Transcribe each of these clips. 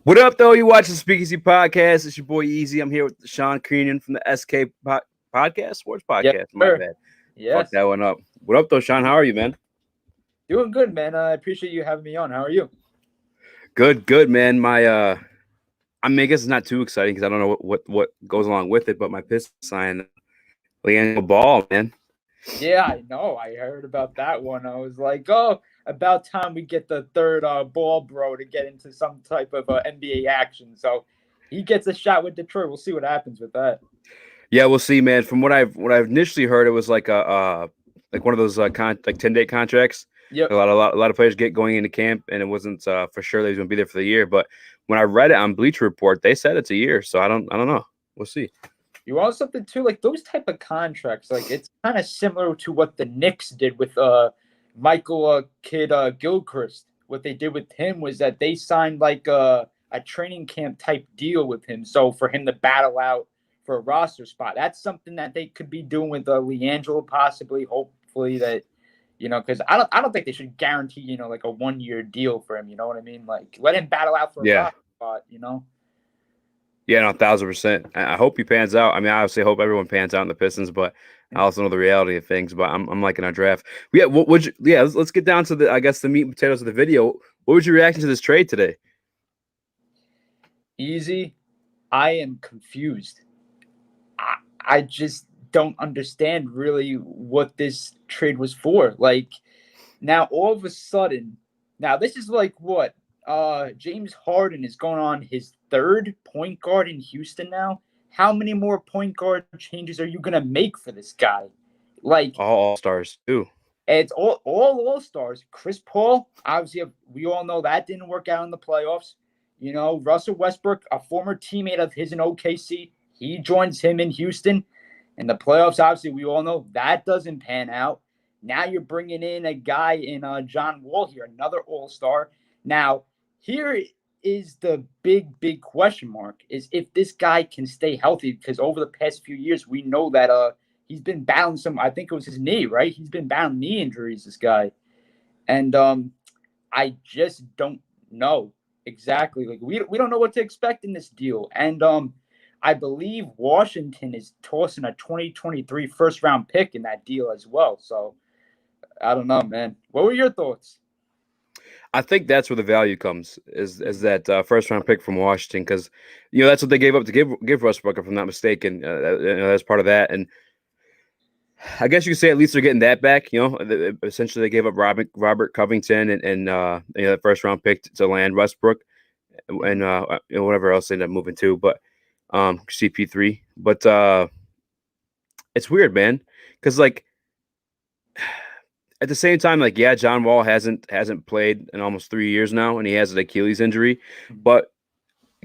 What up, though? You watching the Speakeasy Podcast? It's your boy Easy. I'm here with Shawn Kiernan from the Podcast, Sports Yes, Podcast. My sir. bad. Fuck Yes. that one up. What up, though, Sean? How are you, man? Doing good, man. I appreciate you having me on. How are you? Good, good, man. I mean, I guess it's not too exciting because I don't know what goes along with it, but my Pistons signed Leandro Ball, man. Yeah, I know. I heard about that one. I was like, oh, about time we get the third ball bro to get into some type of NBA action. So he gets a shot with Detroit. We'll see what happens with that. Yeah, we'll see, man. From what I've initially heard, it was like like one of those like 10-day contracts. Yep. A lot of players get going into camp, and it wasn't for sure they was going to be there for the year. But when I read it on Bleacher Report, they said it's a year. So I don't know. We'll see. You want something too, like those type of contracts, like it's kind of similar to what the Knicks did with Michael Kid Gilchrist. What they did with him was that they signed like a training camp type deal with him, so for him to battle out for a roster spot. That's something that they could be doing with Leandro, possibly, hopefully that because I don't think they should guarantee like a 1 year deal for him. You know what I mean? Like let him battle out for a Yeah. roster spot. Yeah, no, 1,000%. I hope he pans out. I mean, I obviously hope everyone pans out in the Pistons, but I also know the reality of things. But I'm liking our draft. Yeah, what would you? Yeah, let's get down to the meat and potatoes of the video. What was your reaction to this trade today? Easy. I am confused. I just don't understand really what this trade was for. Like now all of a sudden, now this is like what? James Harden is going on his third point guard in Houston now. How many more point guard changes are you gonna make for this guy? Like All stars too. it's all stars. Chris Paul, obviously, we all know that didn't work out in the playoffs. Russell Westbrook, a former teammate of his in OKC, he joins him in Houston. In the playoffs, obviously, we all know that doesn't pan out. Now you're bringing in a guy in John Wall here, another All Star. Now here is the big question mark: is if this guy can stay healthy, because over the past few years we know that he's been battling some. I think it was his knee, right? He's been battling knee injuries. This guy, and I just don't know exactly. Like we don't know what to expect in this deal, and I believe Washington is tossing a 2023 first round pick in that deal as well. So I don't know, man. What were your thoughts? I think that's where the value comes is that first round pick from Washington because that's what they gave up to give Westbrook, if I'm not mistaken. That's part of that, and I guess you could say at least they're getting that back. Essentially they gave up Robert Covington and that first round pick to land Westbrook and whatever else they ended up moving to, but CP3. But it's weird, man, because like at the same time, like yeah, John Wall hasn't played in almost 3 years now, and he has an Achilles injury, but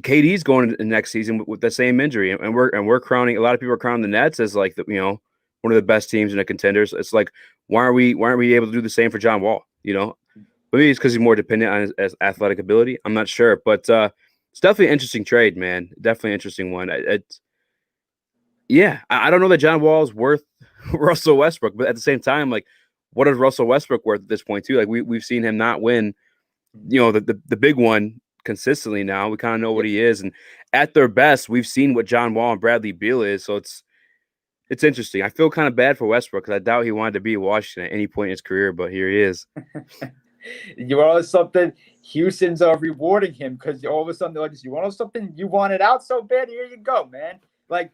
KD's going into next season with the same injury, and we're crowning a lot of people are crowning the Nets as like one of the best teams and the contenders. It's like why aren't we able to do the same for John Wall? Maybe it's because he's more dependent on his athletic ability. I'm not sure, but it's definitely an interesting trade, man. Definitely an interesting one. I don't know that John Wall is worth Russell Westbrook, but at the same time, like, what is Russell Westbrook worth at this point too? Like we've seen him not win, the big one consistently now. We kind of know what he is, and at their best, we've seen what John Wall and Bradley Beal is. So it's interesting. I feel kind of bad for Westbrook because I doubt he wanted to be in Washington at any point in his career, but here he is. You want something? Houston's rewarding him because all of a sudden they're like, "You want something? You want it out so bad? Here you go, man." Like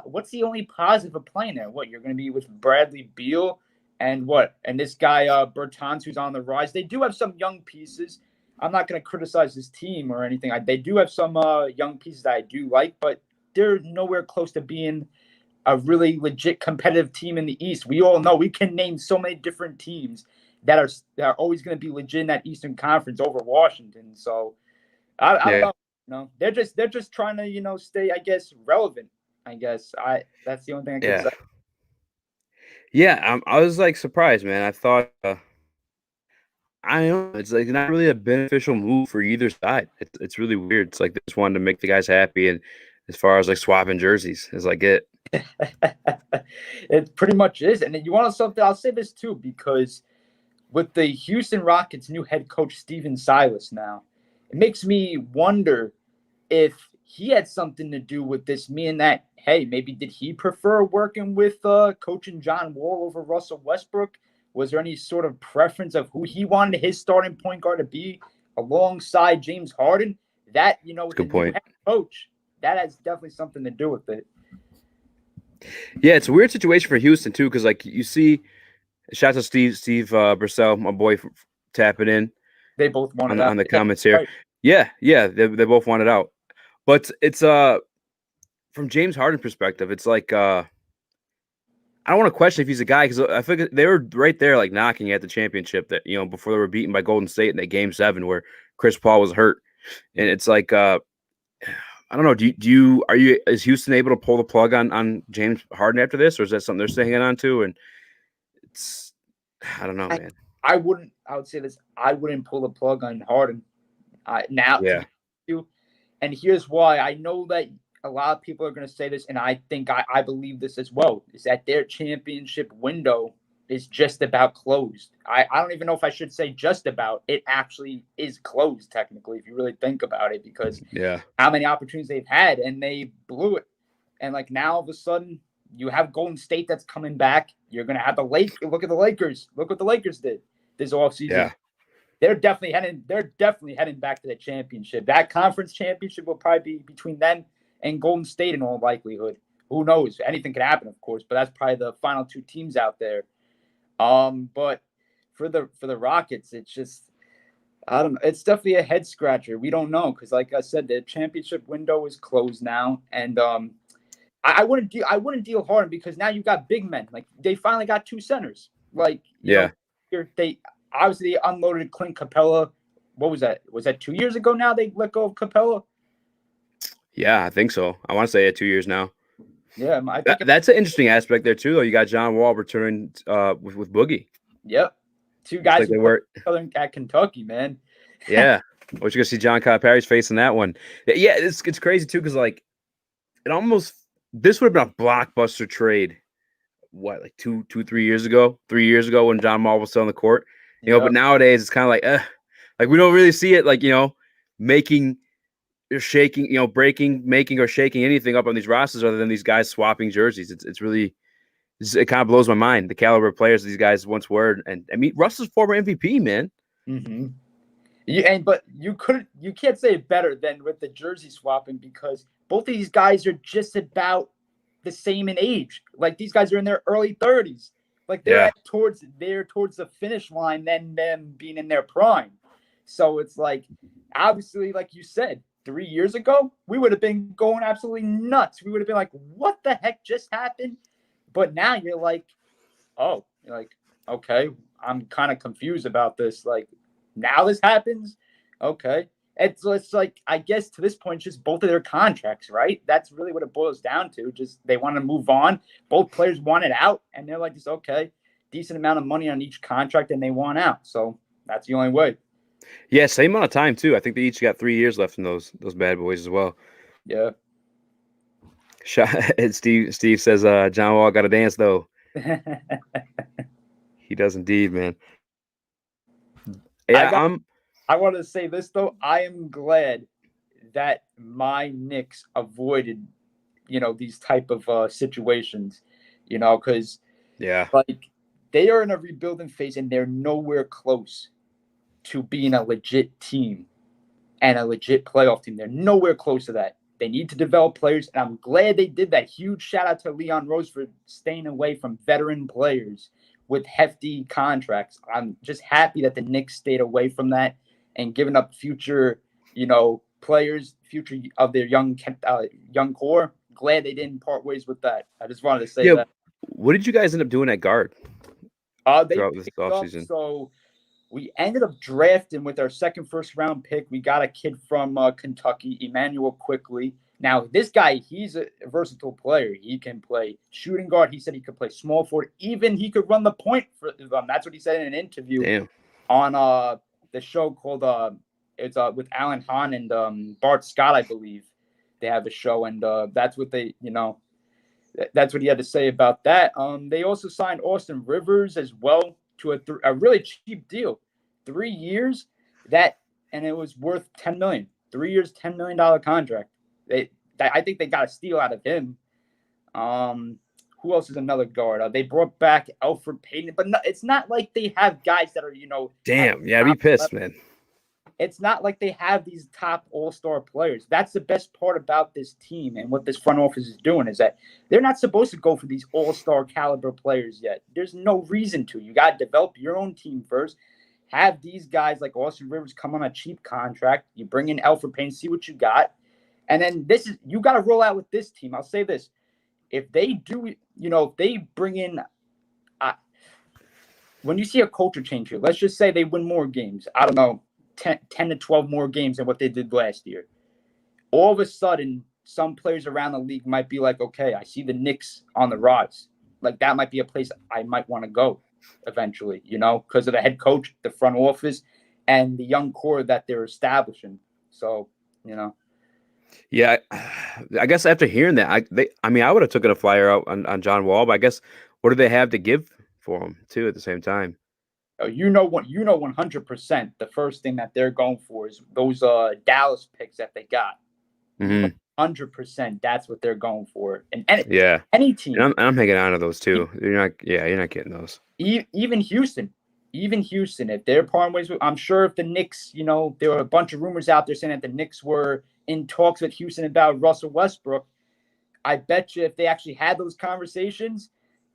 what's the only positive of playing there? What you're going to be with Bradley Beal and what? And this guy Bertans who's on the rise. They do have some young pieces. I'm not going to criticize this team or anything. They do have some young pieces that I do like, but they're nowhere close to being a really legit competitive team in the East. We all know we can name so many different teams that are always going to be legit in that Eastern Conference over Washington. So I don't know. They're just trying to stay, I guess, relevant. I guess that's the only thing I can say. Yeah, I was like surprised, man. I thought I don't know. It's like not really a beneficial move for either side. It's really weird. It's like they just wanted to make the guys happy, and as far as like swapping jerseys is like it. It pretty much is. And then you want something? I'll say this too, because with the Houston Rockets' new head coach Steven Silas now, it makes me wonder if he had something to do with this, meaning that, hey, maybe did he prefer working with coaching John Wall over Russell Westbrook? Was there any sort of preference of who he wanted his starting point guard to be alongside James Harden? That, That's a with the good new point. head coach, that has definitely something to do with it. Yeah, it's a weird situation for Houston too, because like you see, shout out to Steve Brissell, my boy, tapping in They both wanted on out. the Yeah, comments here. right. Yeah, they both wanted out, but it's from James Harden perspective, it's like I don't want to question if he's a guy because I think they were right there, like knocking at the championship that before they were beaten by Golden State in that Game 7 where Chris Paul was hurt, and it's like I don't know. Is Houston able to pull the plug on James Harden after this, or is that something they're still hanging on to? And it's I don't know, man. I would say this. I wouldn't pull the plug on Harden now. To Yeah, be you, and here's why. I know that a lot of people are going to say this, and I think I believe this as well. Is that their championship window is just about closed. I don't even know if I should say just about. It actually is closed technically, if you really think about it, because yeah, how many opportunities they've had and they blew it. And like now all of a sudden you have Golden State that's coming back. You're gonna have look at the Lakers. Look what the Lakers did this offseason. yeah. They're definitely heading back to the championship. That conference championship will probably be between them and Golden State in all likelihood. Who knows? Anything could happen, of course, but that's probably the final two teams out there. But for the Rockets, it's just I don't know. It's definitely a head scratcher. We don't know because, like I said, the championship window is closed now, and I wouldn't deal Harden because now you got big men. Like they finally got two centers. Like they obviously they unloaded Clint Capella. What was that? Was that 2 years ago? Now they let go of Capella. Yeah, I think so. I want to say 2 years now. Yeah, I think That's an interesting aspect there too. Though you got John Wall returning with Boogie. Yep, two guys like they who were at Kentucky, man. Yeah, what you gonna see John Calipari's face in that one? Yeah, it's crazy too because like it almost this would have been a blockbuster trade. What, like 3 years ago? 3 years ago when John Wall was still on the court, But nowadays it's kind of like we don't really see it like making or shaking, breaking, making or shaking anything up on these rosters other than these guys swapping jerseys. It's really it kind of blows my mind the caliber of players these guys once were, and I mean Russell's former MVP, man. Mm-hmm. Yeah, but you can't say it better than with the jersey swapping because both of these guys are just about the same in age. Like these guys are in their early 30s. Like they're towards the finish line than them being in their prime. So it's like obviously, like you said, 3 years ago, we would have been going absolutely nuts. We would have been like, what the heck just happened? But now you're like, oh, you're like, okay, I'm kind of confused about this. Like now this happens. Okay. It's like, I guess to this point, just both of their contracts, right? That's really what it boils down to. Just they want to move on. Both players want it out. And they're like, just okay, decent amount of money on each contract and they want out. So that's the only way. Yeah, same amount of time too. I think they each got 3 years left in those bad boys as well. Yeah. And Steve says John Wall got to dance though. He does indeed, man. Yeah, I want to say this though. I am glad that my Knicks avoided, these type of situations, because like they are in a rebuilding phase and they're nowhere close to being a legit team and a legit playoff team. They're nowhere close to that. They need to develop players, and I'm glad they did that. Huge shout out to Leon Rose for staying away from veteran players with hefty contracts. I'm just happy that the Knicks stayed away from that and giving up future, players, future of their young core. Glad they didn't part ways with that. I just wanted to say that. What did you guys end up doing at guard throughout this offseason? So we ended up drafting with our second first-round pick. We got a kid from Kentucky, Emmanuel Quickly. Now, this guy, he's a versatile player. He can play shooting guard. He said he could play small forward. Even he could run the point for them. That's what he said in an interview on the show called it's with Alan Hahn and Bart Scott, I believe. They have a show, and that's what that's what he had to say about that. They also signed Austin Rivers as well to a really cheap deal, 3 years. That and it was worth $10 million. 3 years, $10 million contract. I think they got a steal out of him. Who else is another guard? They brought back Alfred Payton, but no, it's not like they have guys that are Damn, yeah, I'd be pissed, man. It's not like they have these top all-star players. That's the best part about this team and what this front office is doing is that they're not supposed to go for these all-star caliber players yet. There's no reason to. You got to develop your own team first. Have these guys like Austin Rivers come on a cheap contract. You bring in Alfred Payne, see what you got. And then you got to roll out with this team. I'll say this. If they do, if they bring in when you see a culture change here, let's just say they win more games. I don't know. 10 to 12 more games than what they did last year. All of a sudden, some players around the league might be like, okay, I see the Knicks on the rise. Like, that might be a place I might want to go eventually, because of the head coach, the front office, and the young core that they're establishing. So, Yeah, I guess after hearing that, I would have taken a flyer out on John Wall, but I guess what do they have to give for him, too, at the same time? 100% the first thing that they're going for is those Dallas picks that they got. 100% that's what they're going for. And any team. And I'm hanging on to those too. You're not getting those. Even Houston, if they're parting ways with, I'm sure if the Knicks, there were a bunch of rumors out there saying that the Knicks were in talks with Houston about Russell Westbrook. I bet you if they actually had those conversations,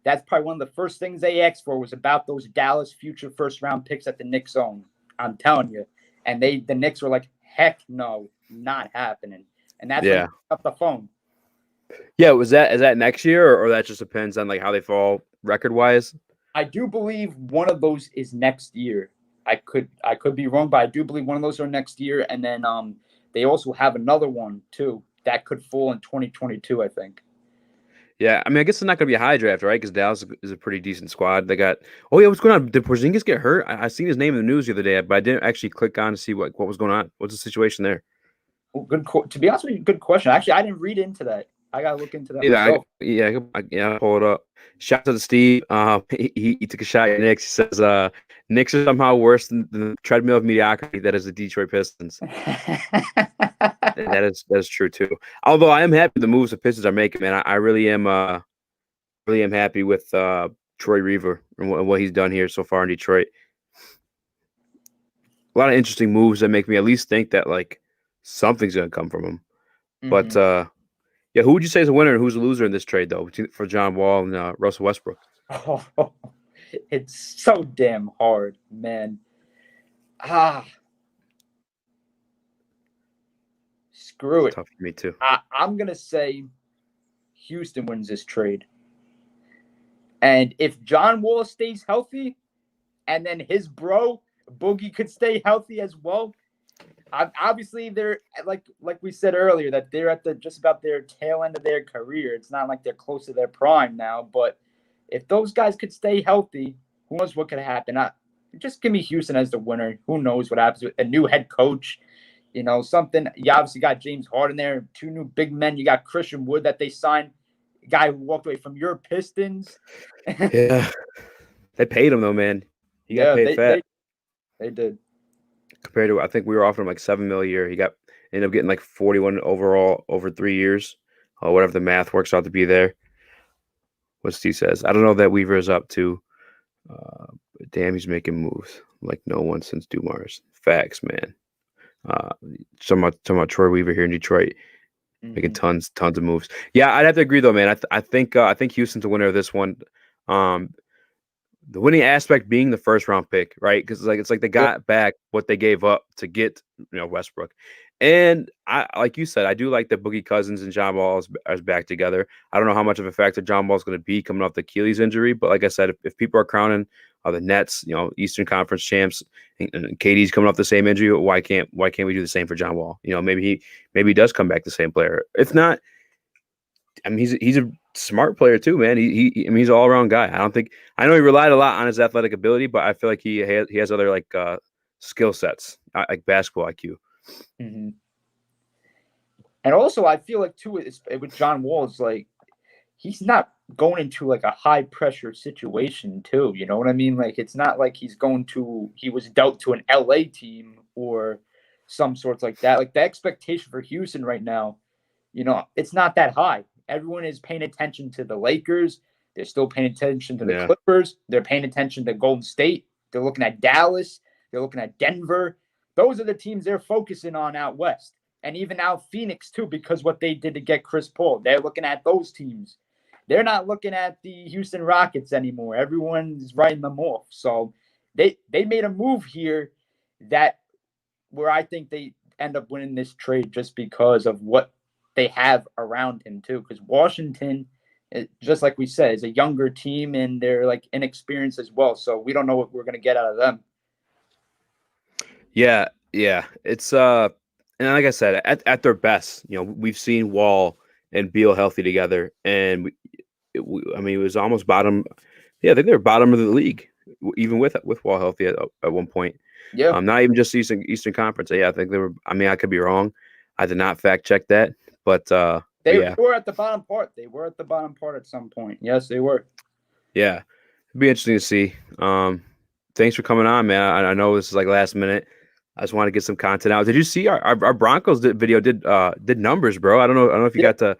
that's probably one of the first things they asked for was about those Dallas future first-round picks that the Knicks own. I'm telling you. And the Knicks were like, heck no, not happening. And that's when they picked up the phone. Yeah, is that next year or that just depends on like how they fall record-wise? I do believe one of those is next year. I could be wrong, but I do believe one of those are next year. And then they also have another one too that could fall in 2022, I think. Yeah, I mean, I guess it's not going to be a high draft, right? Because Dallas is a pretty decent squad. They got. Oh yeah, what's going on? Did Porzingis get hurt? I seen his name in the news the other day, but I didn't actually click on to see what was going on. What's the situation there? Well, to be honest with you, good question. Actually, I didn't read into that. I gotta look into that. I'll pull it up. Shout out to Steve. He took a shot at Knicks. He says, Knicks are somehow worse than the treadmill of mediocrity that is the Detroit Pistons. That is true too. Although I am happy with the moves the Pistons are making, man. I really am happy with Troy Weaver and what he's done here so far in Detroit. A lot of interesting moves that make me at least think that like something's gonna come from him. But who would you say is a winner and who's a loser in this trade though for John Wall and Russell Westbrook? Oh, it's so damn hard, man. Screw it. Tough for me too. I'm gonna say Houston wins this trade. And if John Wall stays healthy, and then his bro Boogie could stay healthy as well, obviously they're like we said earlier that they're at just about their tail end of their career. It's not like they're close to their prime now, but if those guys could stay healthy, who knows what could happen? Just give me Houston as the winner. Who knows what happens with a new head coach? Something. You obviously got James Harden there, 2 new big men. You got Christian Wood that they signed, a guy who walked away from your Pistons. Yeah, they paid him though, man. He got paid fat. They did. Compared to, I think we were offering him like $7 million a year. He ended up getting like 41 overall over 3 years, whatever the math works out to be there. What Steve says, I don't know that Weaver is up to. But damn, he's making moves like no one since Dumars. Facts, man. Talking about Troy Weaver here in Detroit, making tons of moves. Yeah, I'd have to agree though, man. I think Houston's the winner of this one. The winning aspect being the first round pick, right? Because it's like they got back what they gave up to get Westbrook. And I, like you said, I do like that Boogie Cousins and John Wall is back together. I don't know how much of a factor John Wall is going to be coming off the Achilles injury, but like I said, if people are crowning the Nets, Eastern Conference champs, and KD's coming off the same injury, why can't we do the same for John Wall? Maybe he does come back the same player. If not, I mean, he's a smart player too, man. He's an all around guy. I know he relied a lot on his athletic ability, but I feel like he has other like skill sets, like basketball IQ. Mm-hmm. And also, I feel like too with John Wall, it's like he's not going into like a high pressure situation too. You know what I mean? Like it's not like he was dealt to an LA team or some sorts like that. Like the expectation for Houston right now, it's not that high. Everyone is paying attention to the Lakers. They're still paying attention to the Yeah. Clippers. They're paying attention to Golden State. They're looking at Dallas. They're looking at Denver. Those are the teams they're focusing on out west. And even out Phoenix, too, because what they did to get Chris Paul. They're looking at those teams. They're not looking at the Houston Rockets anymore. Everyone's writing them off. So they made a move here where I think they end up winning this trade just because of what they have around him, too. Because Washington, just like we said, is a younger team, and they're like inexperienced as well. So we don't know what we're going to get out of them. Yeah. It's and like I said, at their best, we've seen Wall and Beal healthy together, and it was almost bottom. Yeah, I think they were bottom of the league, even with Wall healthy at one point. Yeah. Not even just Eastern Conference. Yeah, I think they were. I mean, I could be wrong. I did not fact check that, but they yeah. were at the bottom part. They were at the bottom part at some point. Yes, they were. Yeah, it'd be interesting to see. Thanks for coming on, man. I know this is like last minute. I just want to get some content out. Did you see our Broncos video did numbers, bro? I don't know if you got to.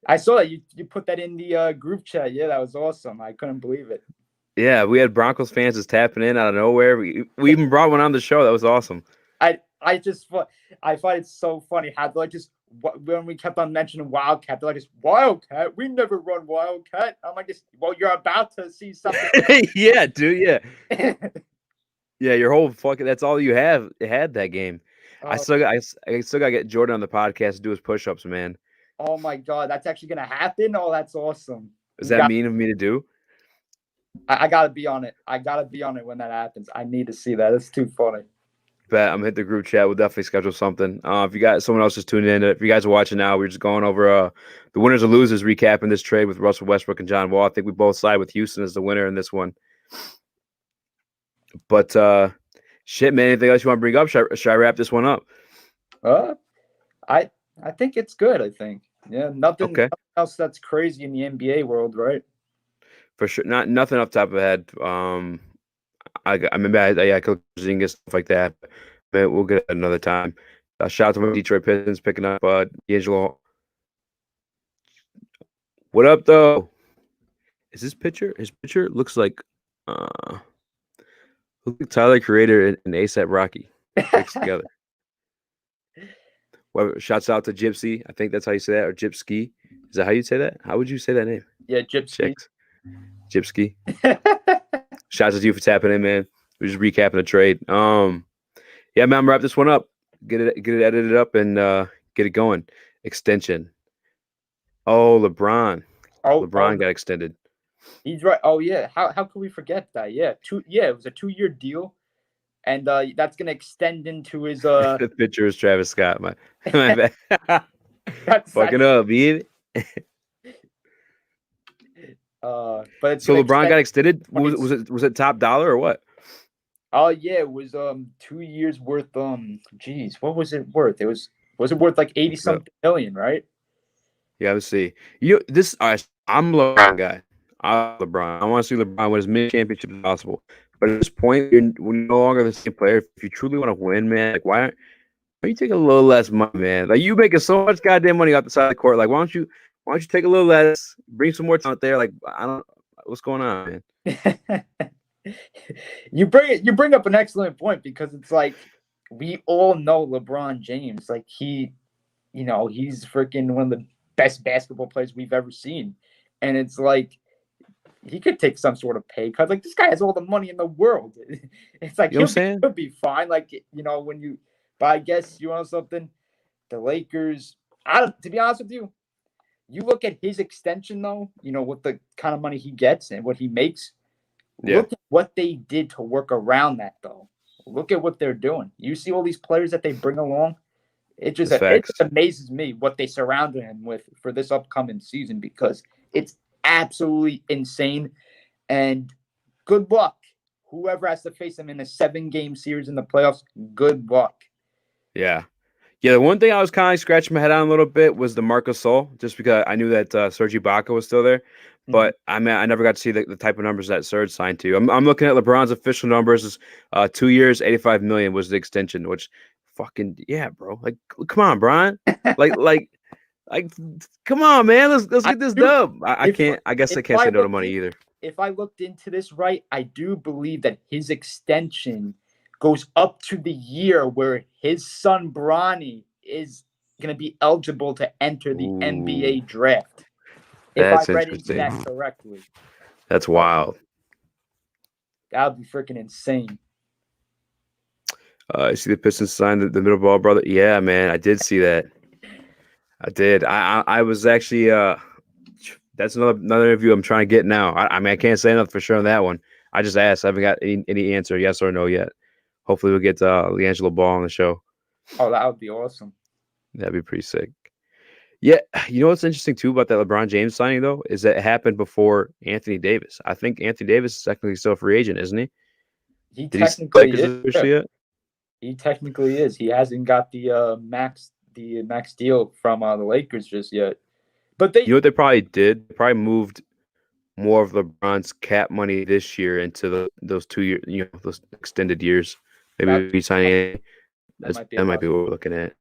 I saw that you put that in the group chat. Yeah, that was awesome. I couldn't believe it. Yeah, we had Broncos fans just tapping in out of nowhere. We even brought one on the show. That was awesome. I find it so funny how they're like just when we kept on mentioning Wildcat, they're like, just Wildcat. We never run Wildcat. I'm like, well, you're about to see something. Yeah, dude. Yeah. Yeah, your whole fucking. That's all you had that game. I still got to get Jordan on the podcast to do his push-ups, man. Oh my god, that's actually gonna happen. Oh, that's awesome. Is that mean of me to do? I gotta be on it. I gotta be on it when that happens. I need to see that. It's too funny. Bet I'm gonna hit the group chat. We'll definitely schedule something. If you guys, someone else is tuning in. If you guys are watching now, we're just going over the winners and losers, recapping this trade with Russell Westbrook and John Wall. I think we both side with Houston as the winner in this one. But shit, man. Anything else you want to bring up? Should I wrap this one up? I think it's good. I think nothing else that's crazy in the NBA world, right? For sure, nothing off the top of the head. I remember I could stuff like that. But we'll get it another time. Shout out to my Detroit Pistons picking up D'Angelo. What up, though? Is his picture? His picture looks like Tyler Creator and ASAP Rocky mixed together. Well, shouts out to Gypsy. I think that's how you say that, or Gypsky. Is that how you say that? How would you say that name? Yeah, Gypsy. Gypsky. Shouts out to you for tapping in, man. We're just recapping the trade. Yeah, man, I'm wrap this one up. Get it edited up and get it going. Extension. Oh, LeBron. LeBron got extended. He's right. Oh yeah. How could we forget that? Yeah. It was a 2-year deal. And that's gonna extend into his the picture is Travis Scott. My bad. Fucking up, baby. But so LeBron got extended. Was it top dollar or what? Oh yeah, it was 2 years worth. Geez, what was it worth? Was it worth like 80-something million, right? Yeah, let's see. I'm a LeBron guy. I'm LeBron. I want to see LeBron win as many championships as possible. But at this point, we're no longer the same player. If you truly want to win, man, like why don't you take a little less money, man? Like you making so much goddamn money off the side of the court. Like why don't you take a little less, bring some more talent there? Like what's going on, man? You bring up an excellent point because it's like we all know LeBron James. Like he's freaking one of the best basketball players we've ever seen, and it's like. He could take some sort of pay cut. Like this guy has all the money in the world. It's like he'll be fine. Like but I guess you know something. The Lakers. To be honest with you, you look at his extension though. With the kind of money he gets and what he makes. Yeah. Look at what they did to work around that though. Look at what they're doing. You see all these players that they bring along. It just amazes me what they surrounded him with for this upcoming season because it's absolutely insane, and good luck. Whoever has to face them in a 7-game series in the playoffs, good luck. Yeah. The one thing I was kind of scratching my head on a little bit was the Marc Gasol, just because I knew that Serge Ibaka was still there. But I never got to see the type of numbers that Serge signed to. I'm looking at LeBron's official numbers. 2 years, $85 million was the extension, which fucking yeah, bro. Like, come on, Brian. Like, like, like, come on, man. Let's I get this do. dub. I If can't. I guess if I can't I say no to looked money in, either. if I looked into this right, I do believe that his extension goes up to the year where his son Bronny is going to be eligible to enter the Ooh, NBA draft. If I that's read into interesting. that correctly, That's so wild. that would be freaking insane. I see the Pistons signed the middle ball brother. Yeah, man, I did see that. I did. I was actually that's another interview I'm trying to get now. I mean I can't say nothing for sure on that one. I just asked. I haven't got any answer, yes or no yet. Hopefully we'll get LiAngelo Ball on the show. Oh, that would be awesome. That'd be pretty sick. Yeah, you know what's interesting too about that LeBron James signing though is that it happened before Anthony Davis. I think Anthony Davis is technically still a free agent, isn't he? He Did he sign technically Lakers is. officially yet? He technically is. He hasn't got the max deal from the Lakers just yet. But You know what they probably did? They probably moved more of LeBron's cap money this year into those 2 year, those extended years. Maybe that we signing. that might be a That might lot. be what we're looking at.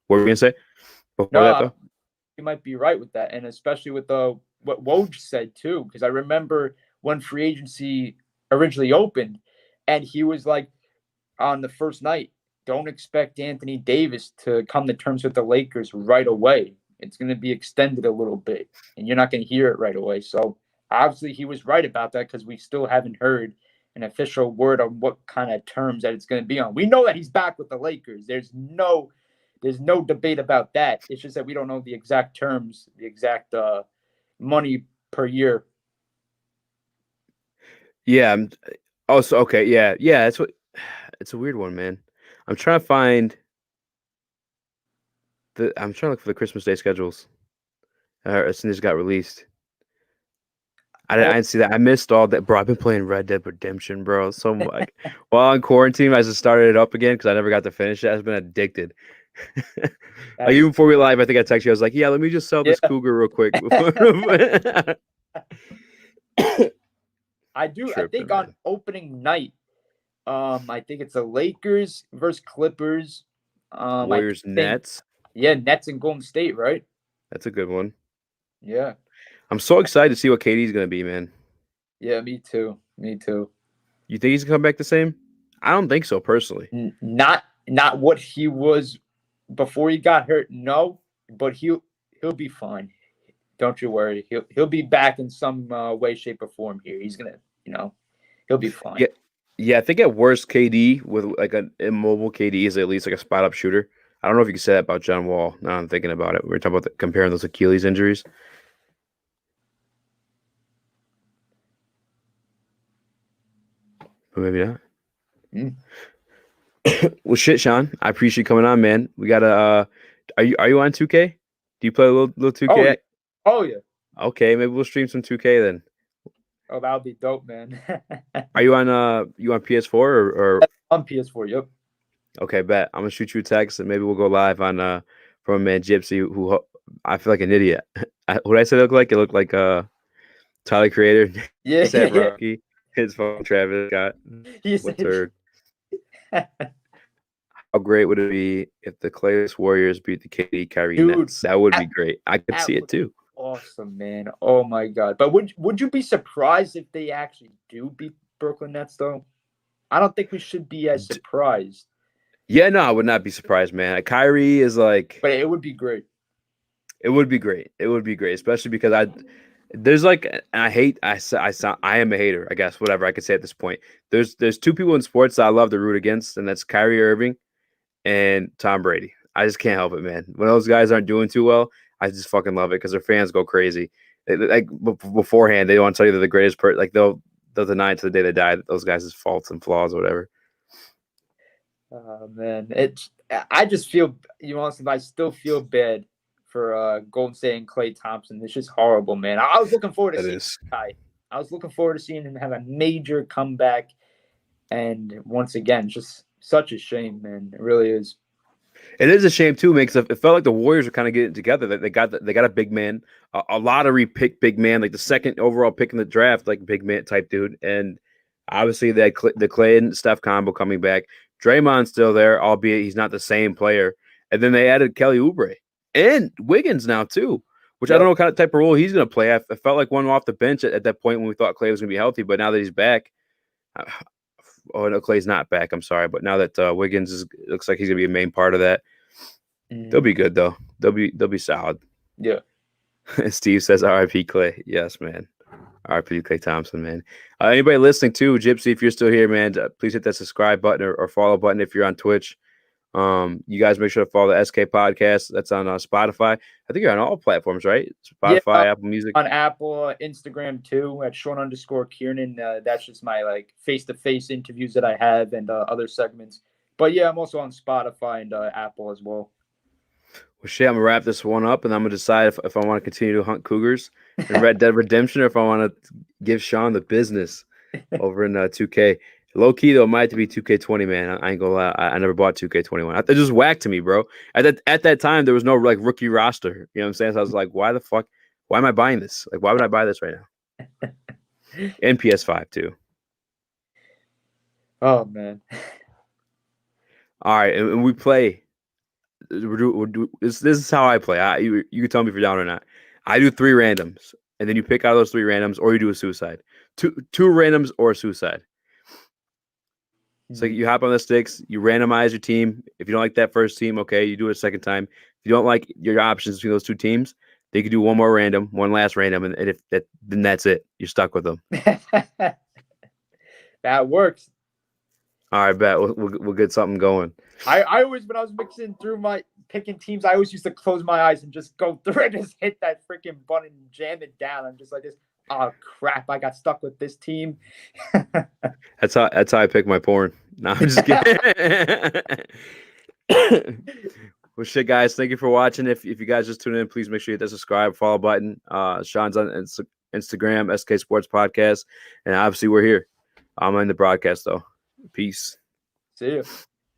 What were we gonna say before that No, though? you might be right with that, and especially with the what Woj said too, because I remember when free agency originally opened, and he was like on the first night, don't expect Anthony Davis to come to terms with the Lakers right away. It's going to be extended a little bit, and you're not going to hear it right away. So obviously he was right about that because we still haven't heard an official word on what kind of terms that it's going to be on. We know that he's back with the Lakers. There's no debate about that. It's just that we don't know the exact terms, the exact money per year. Yeah. Oh, so okay. Yeah. Yeah. That's what. It's a weird one, man. I'm trying to find I'm trying to look for the Christmas Day schedules. As soon as it got released. I Oh, didn't see that. I missed all that, bro. I've been playing Red Dead Redemption, bro. So like, while in quarantine, I just started it up again because I never got to finish it. I've been addicted. Like that's even before we live, I think I texted you. I was like, "Yeah, let me just sell yeah. this cougar real quick." I do. I Tripping, think on man. opening night, I think it's the Lakers versus Clippers. I Warriors think Nets. yeah, Nets and Golden State, right? That's a good one. Yeah, I'm so excited to see what KD's gonna be, man. yeah, me too. Me too. You think he's gonna come back the same? I don't think so, personally. Not what he was before he got hurt. No, but he'll be fine. Don't you worry. He'll be back in some way, shape, or form here. He's gonna, he'll be fine. Yeah, yeah. I think at worst, KD with like an immobile KD is at least like a spot up shooter. I don't know if you can say that about John Wall. Now I'm thinking about it. We are talking about comparing those Achilles injuries. But maybe not. Mm. Well, shit, Sean. I appreciate you coming on, man. We gotta. Are you on 2K? Do you play a little Oh yeah. 2K? Oh yeah. Okay, maybe we'll stream some 2K then. Oh, that would be dope, man. Are you on PS4 or On PS4. Yep. okay, bet. I'm gonna shoot you a text and maybe we'll go live on from a man Gypsy who I feel like an idiot. What did I say it looked like? It looked like Tyler Creator, Yeah, yeah, Seth yeah. Rocky, his phone Travis Scott. He What said, turd. How great would it be if the Clayless Warriors beat the KD Kyrie dude, Nets? That would be that, great. I could that see it would too. awesome, man. Oh my god. But would you be surprised if they actually do beat Brooklyn Nets though? I don't think we should be as surprised. Yeah, no, I would not be surprised, man. Kyrie is like, But it would be great. it would be great. It would be great, especially because there's like, and I am a hater, I guess, whatever I could say at this point. There's two people in sports that I love to root against, and that's Kyrie Irving and Tom Brady. I just can't help it, man. When those guys aren't doing too well, I just fucking love it because their fans go crazy. Like beforehand, they want to tell you they're the greatest person. Like they'll deny it to the day they die that those guys' faults and flaws or whatever. Man, I just feel I still feel bad for Golden State and Klay Thompson. It's just horrible, man. I was looking forward to That seeing is. Kai. I was looking forward to seeing him have a major comeback. And once again, just such a shame, man. It really is. It is a shame too, man, because it felt like the Warriors were kind of getting together. They got a big man, a lottery pick big man, like the second overall pick in the draft, like big man type dude. And obviously they had the Clay and Steph combo coming back. Draymond's still there, albeit he's not the same player. And then they added Kelly Oubre and Wiggins now too, which I don't know what kind of type of role he's going to play. I felt like one off the bench at that point when we thought Clay was going to be healthy, but now that he's back, oh no, Clay's not back. I'm sorry, but now that Wiggins looks like he's going to be a main part of that, they'll be good though. They'll be solid. Yeah. Steve says R.I.P. Clay. Yes, man. R.I.P. Clay Thompson, man. Anybody listening too, Gypsy, if you're still here, man, please hit that subscribe button or follow button if you're on Twitch. You guys make sure to follow the SK Podcast. That's on Spotify. I think you're on all platforms, right? Spotify, Apple Music. On Apple, Instagram too, at Shawn_Kiernan. That's just my like face-to-face interviews that I have and other segments. But yeah, I'm also on Spotify and Apple as well. Well, shit, I'm going to wrap this one up, and I'm going to decide if I want to continue to hunt cougars in Red Dead Redemption or if I want to give Shawn the business over in 2K. Low key, though, it might have to be 2K20, man. I ain't going to lie. I never bought 2K21. It just whacked to me, bro. At that time, there was no like rookie roster. You know what I'm saying? So I was like, why the fuck? Why am I buying this? Like, why would I buy this right now? And PS5, too. Oh, man. All right, and we play. This is how I play. You can tell me if you're down or not. I do 3 randoms, and then you pick out of those 3 randoms, or you do a suicide. Two randoms or a suicide. So you hop on the sticks, you randomize your team. If you don't like that first team, okay, you do it a second time. If you don't like your options between those 2 teams, they could do one more random, one last random, and if that, then that's it. You're stuck with them. That works. All right, bet we'll get something going. I always, when I was mixing through my picking teams, I always used to close my eyes and just go through it, just hit that freaking button and jam it down. I'm just like this. Oh crap! I got stuck with this team. That's how I pick my porn. No, I'm just kidding. Well, shit, guys. Thank you for watching. If you guys just tune in, please make sure you hit that subscribe, follow button. Shawn's on Instagram, SK Sports Podcast, and obviously we're here. I'm in the broadcast though. Peace. See you.